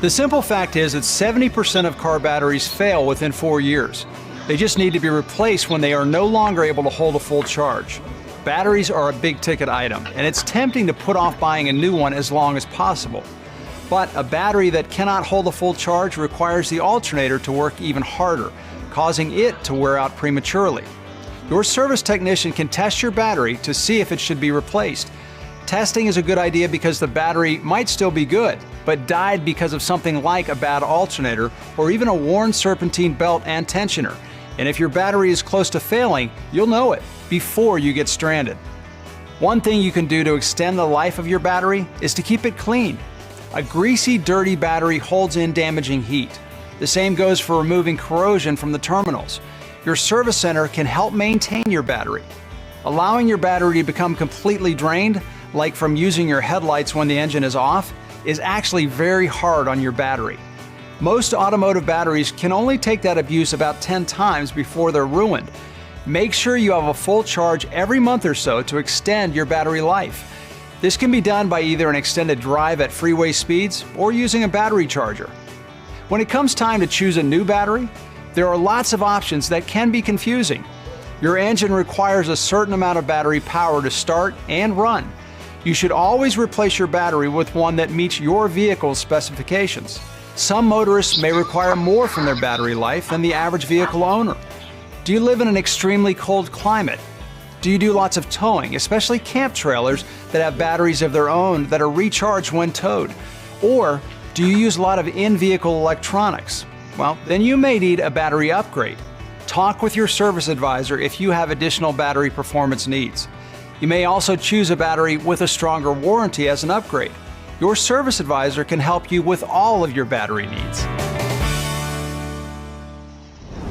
The simple fact is that 70% of car batteries fail within 4 years. They just need to be replaced when they are no longer able to hold a full charge. Batteries are a big ticket item, and it's tempting to put off buying a new one as long as possible. But a battery that cannot hold a full charge requires the alternator to work even harder, causing it to wear out prematurely. Your service technician can test your battery to see if it should be replaced. Testing is a good idea because the battery might still be good, but died because of something like a bad alternator or even a worn serpentine belt and tensioner. And if your battery is close to failing, you'll know it before you get stranded. One thing you can do to extend the life of your battery is to keep it clean. A greasy, dirty battery holds in damaging heat. The same goes for removing corrosion from the terminals. Your service center can help maintain your battery. Allowing your battery to become completely drained, like from using your headlights when the engine is off, is actually very hard on your battery. Most automotive batteries can only take that abuse about 10 times before they're ruined. Make sure you have a full charge every month or so to extend your battery life. This can be done by either an extended drive at freeway speeds or using a battery charger. When it comes time to choose a new battery, there are lots of options that can be confusing. Your engine requires a certain amount of battery power to start and run. You should always replace your battery with one that meets your vehicle's specifications. Some motorists may require more from their battery life than the average vehicle owner. Do you live in an extremely cold climate? Do you do lots of towing, especially camp trailers that have batteries of their own that are recharged when towed? Or do you use a lot of in-vehicle electronics? Well, then you may need a battery upgrade. Talk with your service advisor if you have additional battery performance needs. You may also choose a battery with a stronger warranty as an upgrade. Your service advisor can help you with all of your battery needs.